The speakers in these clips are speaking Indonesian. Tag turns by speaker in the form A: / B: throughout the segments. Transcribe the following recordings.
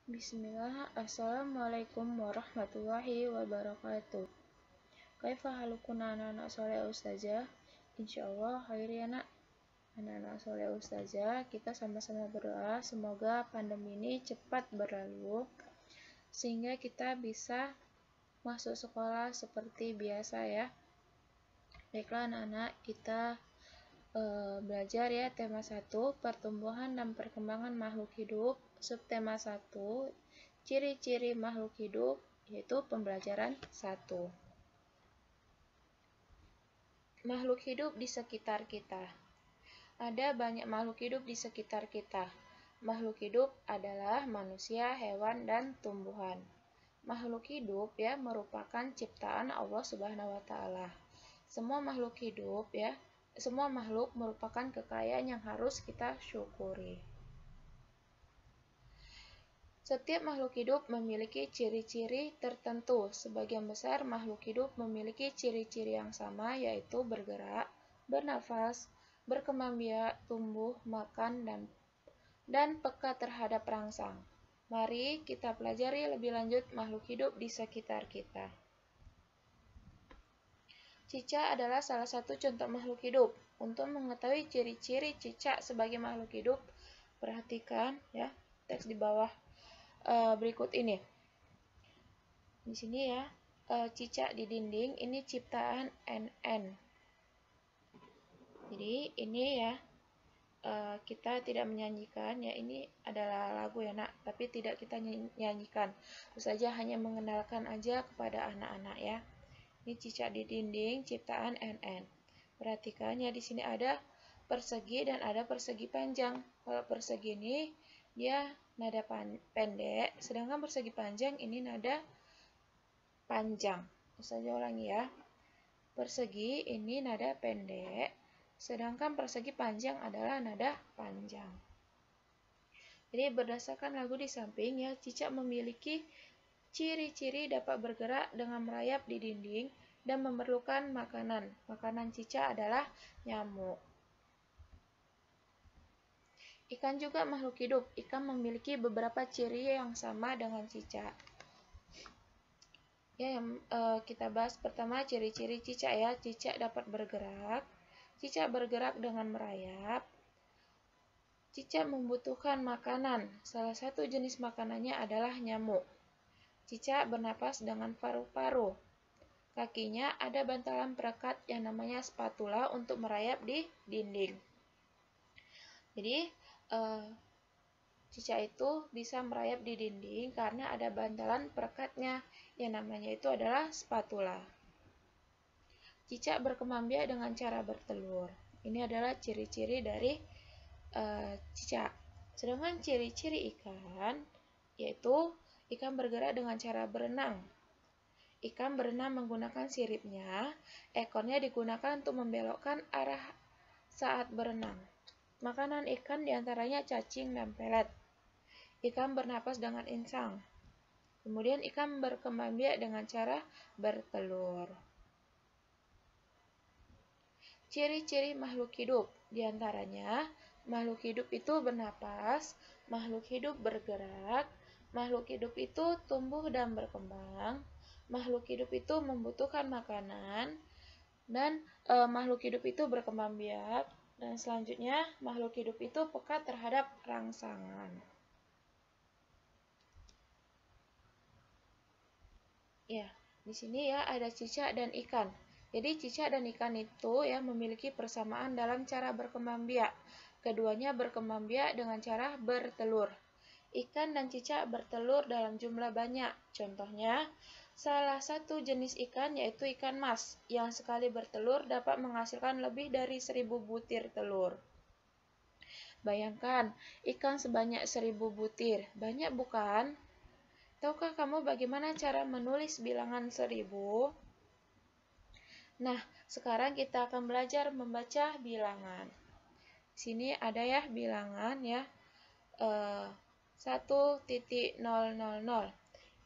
A: Bismillah, Assalamualaikum warahmatullahi wabarakatuh. Kaifa halukun anak-anak soleh ustazah? Insyaallah khair ya nak. Anak-anak soleh ustazah, kita sama-sama berdoa semoga pandemi ini cepat berlalu sehingga kita bisa masuk sekolah seperti biasa ya. Baiklah anak-anak, kita belajar ya tema 1, pertumbuhan dan perkembangan makhluk hidup, subtema 1, ciri-ciri makhluk hidup, yaitu pembelajaran 1. Makhluk hidup di sekitar kita. Ada banyak makhluk hidup di sekitar kita. Makhluk hidup adalah manusia, hewan, dan tumbuhan. Makhluk hidup ya merupakan ciptaan Allah Subhanahu wa taala. Semua makhluk hidup ya Semua makhluk merupakan kekayaan yang harus kita syukuri. Setiap makhluk hidup memiliki ciri-ciri tertentu. Sebagian besar makhluk hidup memiliki ciri-ciri yang sama, yaitu bergerak, bernafas, berkembang biak, tumbuh, makan, dan peka terhadap rangsang. Mari kita pelajari lebih lanjut makhluk hidup di sekitar kita. Cicak adalah salah satu contoh makhluk hidup. Untuk mengetahui ciri-ciri cicak sebagai makhluk hidup, perhatikan ya teks di bawah berikut ini. Di sini ya, cicak di dinding ini ciptaan NN. Jadi ini ya kita tidak menyanyikan ya, ini adalah lagu ya nak, tapi tidak kita nyanyikan. Terus saja hanya mengenalkan aja kepada anak-anak ya. Ini cicak di dinding ciptaan NN. Perhatikan ya, di sini ada persegi dan ada persegi panjang. Kalau persegi ini dia nada pendek, sedangkan persegi panjang ini nada panjang. Terus saja ulangi ya. Persegi ini nada pendek, sedangkan persegi panjang adalah nada panjang. Jadi berdasarkan lagu di samping ya, cicak memiliki ciri-ciri dapat bergerak dengan merayap di dinding dan memerlukan makanan. Makanan cicak adalah nyamuk. Ikan juga makhluk hidup. Ikan memiliki beberapa ciri yang sama dengan cicak. Ya, yang kita bahas pertama ciri-ciri cicak ya. Cicak dapat bergerak. Cicak bergerak dengan merayap. Cicak membutuhkan makanan. Salah satu jenis makanannya adalah nyamuk. Cicak bernapas dengan paru-paru. Kakinya ada bantalan perekat yang namanya spatula untuk merayap di dinding. Jadi, cicak itu bisa merayap di dinding karena ada bantalan perekatnya yang namanya itu adalah spatula. Cicak berkembang biak dengan cara bertelur. Ini adalah ciri-ciri dari cicak. Sedangkan ciri-ciri ikan yaitu ikan bergerak dengan cara berenang. Ikan berenang menggunakan siripnya, ekornya digunakan untuk membelokkan arah saat berenang. Makanan ikan diantaranya cacing dan pelet. Ikan bernapas dengan insang. Kemudian ikan berkembang biak dengan cara bertelur. Ciri-ciri makhluk hidup diantaranya makhluk hidup itu bernapas, makhluk hidup bergerak, makhluk hidup itu tumbuh dan berkembang, makhluk hidup itu membutuhkan makanan, dan makhluk hidup itu berkembang biak, dan selanjutnya makhluk hidup itu peka terhadap rangsangan. Ya, di sini ya ada cicak dan ikan. Jadi cicak dan ikan itu ya memiliki persamaan dalam cara berkembang biak. Keduanya berkembang biak dengan cara bertelur. Ikan dan cicak bertelur dalam jumlah banyak. Contohnya, salah satu jenis ikan yaitu ikan mas, yang sekali bertelur dapat menghasilkan lebih dari 1000 butir telur. Bayangkan, ikan sebanyak 1000 butir. Banyak bukan? Tahukah kamu bagaimana cara menulis bilangan 1000? Nah, sekarang kita akan belajar membaca bilangan. Sini ada ya bilangan ya. 1.000.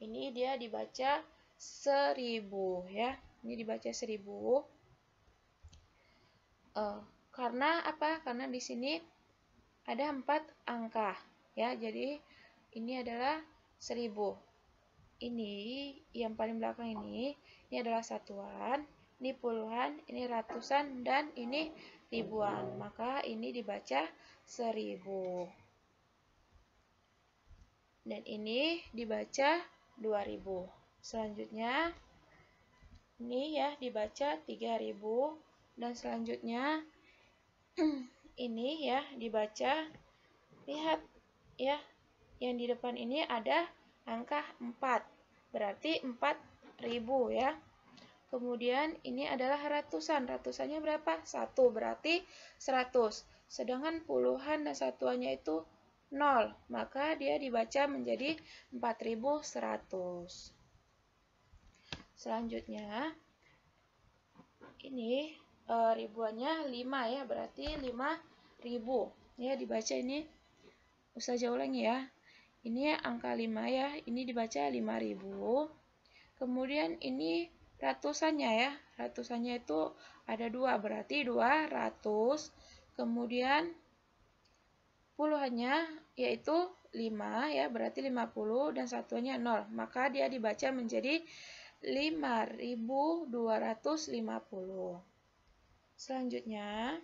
A: Ini dia dibaca 1000 ya. Ini dibaca 1000. Karena apa? Karena di sini ada 4 angka ya. Jadi ini adalah 1000. Ini yang paling belakang ini adalah satuan, ini puluhan, ini ratusan, dan ini ribuan. Maka ini dibaca 1000. Dan ini dibaca 2000. Selanjutnya ini ya dibaca 3000, dan selanjutnya ini ya dibaca, lihat ya, yang di depan ini ada angka 4, berarti 4000 ya. Kemudian ini adalah ratusan, ratusannya berapa? 1, berarti 100. Sedangkan puluhan dan satuannya itu 0, maka dia dibaca menjadi 4100. Selanjutnya ini ribuannya 5 ya, berarti 5000 ya, dibaca ini Ustazah ulangi ya. Ini angka 5 ya, ini dibaca 5000. Kemudian ini ratusannya ya, ratusannya itu ada 2, berarti 200. Kemudian puluhannya yaitu 5 ya, berarti 50, dan satuannya 0, maka dia dibaca menjadi 5250. Selanjutnya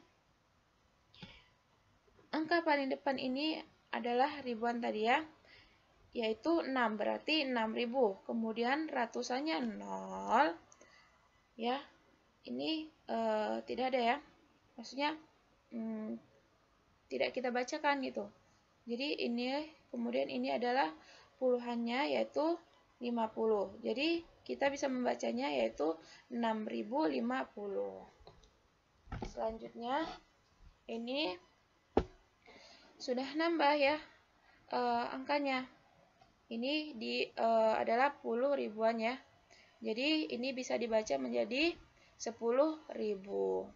A: angka paling depan ini adalah ribuan tadi ya, yaitu 6, berarti 6000. Kemudian ratusannya 0 ya, ini tidak ada ya, maksudnya tidak kita bacakan gitu. Jadi ini, kemudian ini adalah puluhannya yaitu 50. Jadi kita bisa membacanya yaitu 6050. Selanjutnya ini sudah nambah ya angkanya. Ini adalah puluh ribuan ya. Jadi ini bisa dibaca menjadi 10.000.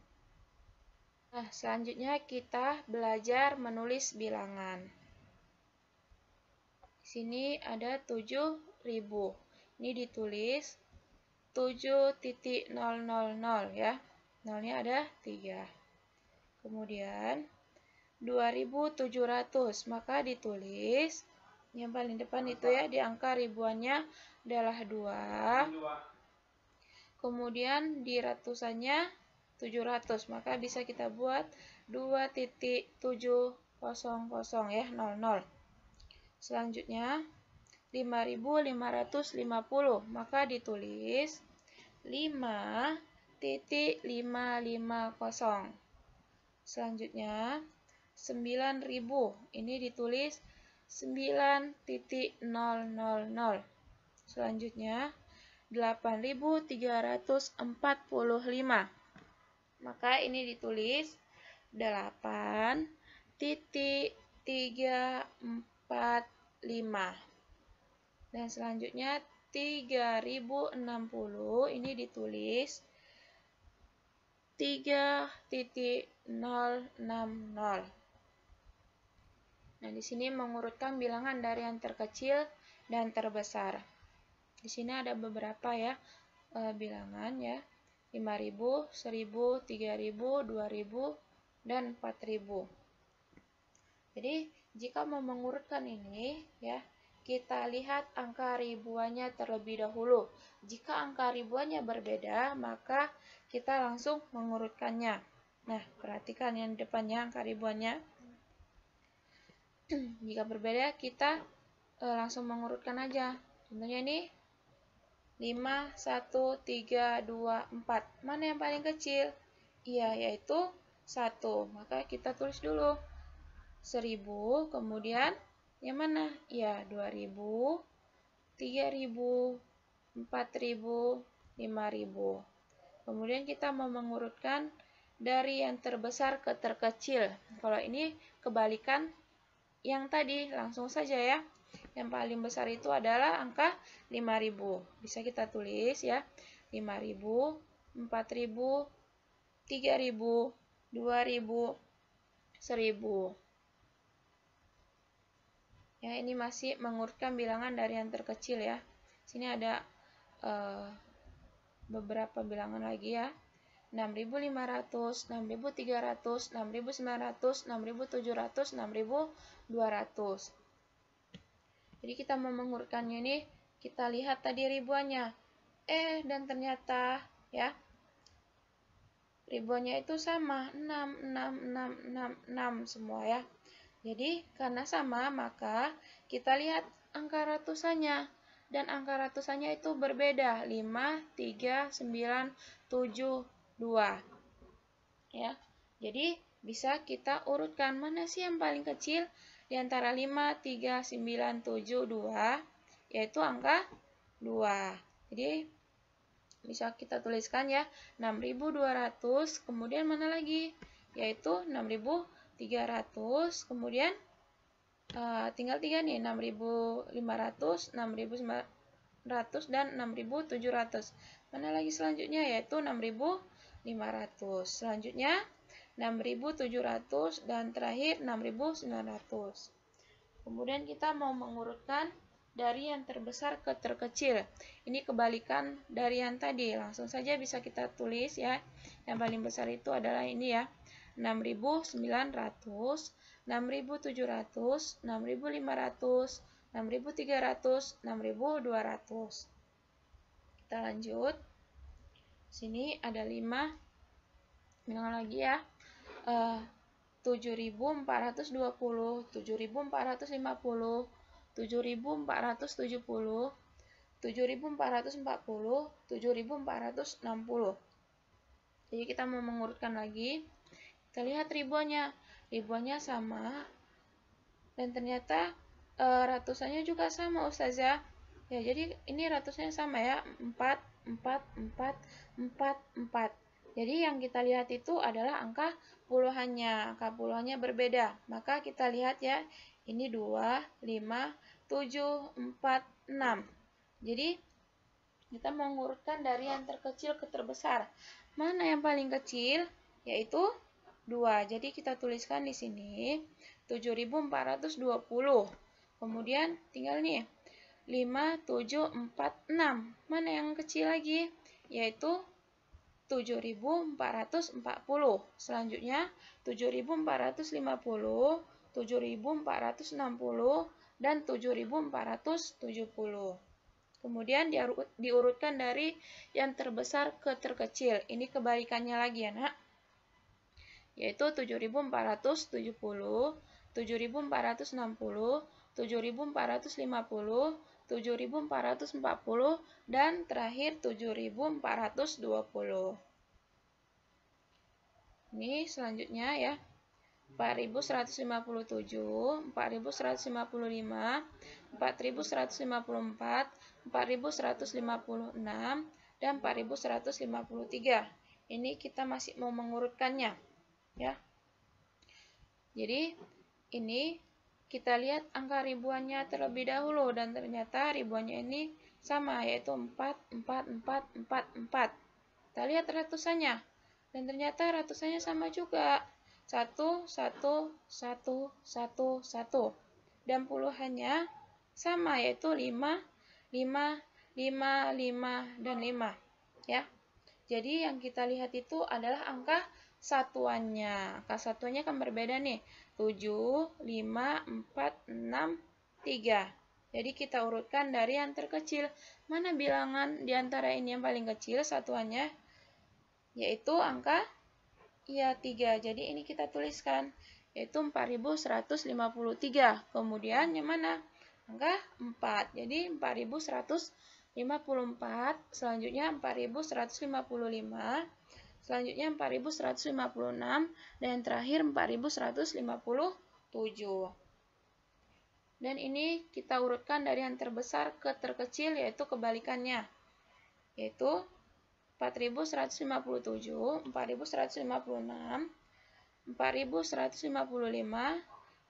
A: Nah, selanjutnya kita belajar menulis bilangan. Di sini ada 7000. Ini ditulis 7.000 ya. Nolnya ada 3. Kemudian 2700, maka ditulis yang paling depan itu ya, di angka ribuannya adalah 2. Kemudian di ratusannya 700, maka bisa kita buat 2.700 ya, 00. Selanjutnya 5550, maka ditulis 5.550. Selanjutnya 9000, ini ditulis 9.000. Selanjutnya 8345, maka ini ditulis 8.345. Dan selanjutnya 3060, ini ditulis 3.060. Nah, di sini mengurutkan bilangan dari yang terkecil dan terbesar. Di sini ada beberapa ya bilangan ya, 5000, 1000, 3000, 2000, dan 4000. Jadi, jika mau mengurutkan ini ya, kita lihat angka ribuannya terlebih dahulu. Jika angka ribuannya berbeda, maka kita langsung mengurutkannya. Nah, perhatikan yang depannya angka ribuannya. Jika berbeda, kita langsung mengurutkan aja. Contohnya ini 5, 1, 3, 2, 4. Mana yang paling kecil? Iya, yaitu 1. Maka kita tulis dulu 1000, kemudian yang mana? Ya, 2000, 3000, 4000, 5000. Kemudian kita mau mengurutkan dari yang terbesar ke terkecil. Kalau ini kebalikan yang tadi, langsung saja ya. Yang paling besar itu adalah angka 5000. Bisa kita tulis ya, 5000, 4000, 3000, 2000, 1000. Ya, ini masih mengurutkan bilangan dari yang terkecil ya. Sini ada beberapa bilangan lagi ya. 6500, 6300, 6900, 6700, 6200. Jadi kita mau mengurutkannya ini, kita lihat tadi ribuannya. Dan ternyata ya, ribuannya itu sama, 6, 6, 6, 6, 6 semua ya. Jadi karena sama, maka kita lihat angka ratusannya. Dan angka ratusannya itu berbeda, 5, 3, 9, 7, 2. Ya. Jadi bisa kita urutkan mana sih yang paling kecil di antara 5, 3, 9, 7, 2, yaitu angka 2. Jadi bisa kita tuliskan ya, 6.200, kemudian mana lagi? Yaitu 6.300, kemudian tinggal 3 nih, 6.500, 6.900, dan 6.700. Mana lagi selanjutnya? Yaitu 6.500. Selanjutnya 6.700 dan terakhir 6.900. Kemudian kita mau mengurutkan dari yang terbesar ke terkecil. Ini kebalikan dari yang tadi. Langsung saja bisa kita tulis ya. Yang paling besar itu adalah ini ya. 6.900, 6.700, 6.500, 6.300, 6.200. Kita lanjut. Sini ada 5. Ulang lagi ya. 7.420, 7.450, 7.470, 7.440, 7.460. Jadi kita mau mengurutkan lagi. Kita lihat ribuannya. Ribuannya sama. Dan ternyata ratusannya juga sama, Ustazah. Ya, jadi ini ratusannya sama ya. 4, 4, 4, 4, 4. Jadi yang kita lihat itu adalah angka puluhannya. Angka puluhannya berbeda. Maka kita lihat ya. Ini 2, 5, 7, 4, 6. Jadi kita mengurutkan dari yang terkecil ke terbesar. Mana yang paling kecil? Yaitu 2. Jadi kita tuliskan di sini 7.420. Kemudian tinggal nih 5, 7, 4, 6. Mana yang kecil lagi? Yaitu 7.440. Selanjutnya 7.450, 7.460, dan 7.470. Kemudian diurutkan dari yang terbesar ke terkecil. Ini kebalikannya lagi ya, Nak. Yaitu 7.470, 7.460, 7.450, 7.440, dan terakhir 7.420. Ini selanjutnya ya. 4.157, 4.155, 4.154, 4.156, dan 4.153. Ini kita masih mau mengurutkannya ya. Jadi ini kita lihat angka ribuannya terlebih dahulu dan ternyata ribuannya ini sama, yaitu 4, 4, 4, 4, 4. Kita lihat ratusannya dan ternyata ratusannya sama juga. 1, 1, 1, 1, 1. Dan puluhannya sama, yaitu 5, 5, 5, 5, dan 5. Ya. Jadi yang kita lihat itu adalah angka satuannya. Angka satuannya kan berbeda nih. 7, 5, 4, 6, 3. Jadi kita urutkan dari yang terkecil. Mana bilangan di antara ini yang paling kecil satuannya? Yaitu angka 3. Jadi ini kita tuliskan. Yaitu 4.153. Kemudian yang mana? Angka 4. Jadi 4.154. Selanjutnya 4.155. Selanjutnya 4.156, dan yang terakhir 4.157. Dan ini kita urutkan dari yang terbesar ke terkecil, yaitu kebalikannya. Yaitu 4.157, 4.156, 4.155,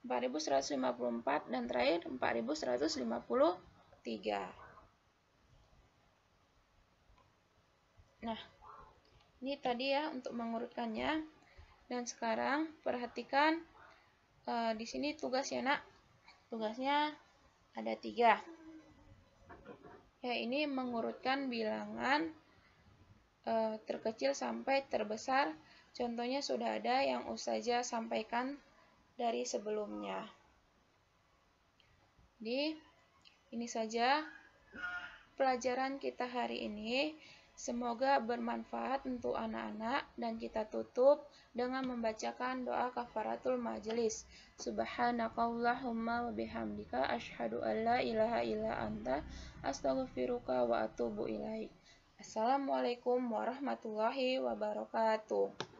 A: 4.154, dan terakhir 4.153. Nah, ini tadi ya untuk mengurutkannya. Dan sekarang perhatikan di sini tugas ya, Nak. Tugasnya ada 3. Ya, ini mengurutkan bilangan terkecil sampai terbesar. Contohnya sudah ada yang Ustazah sampaikan dari sebelumnya. Jadi Ini saja pelajaran kita hari ini. Semoga bermanfaat untuk anak-anak, dan kita tutup dengan membacakan doa kafaratul majelis. Subhanakallahumma wa bihamdika asyhadu an la ilaha illa anta astaghfiruka wa atubu ilaik. Assalamualaikum warahmatullahi wabarakatuh.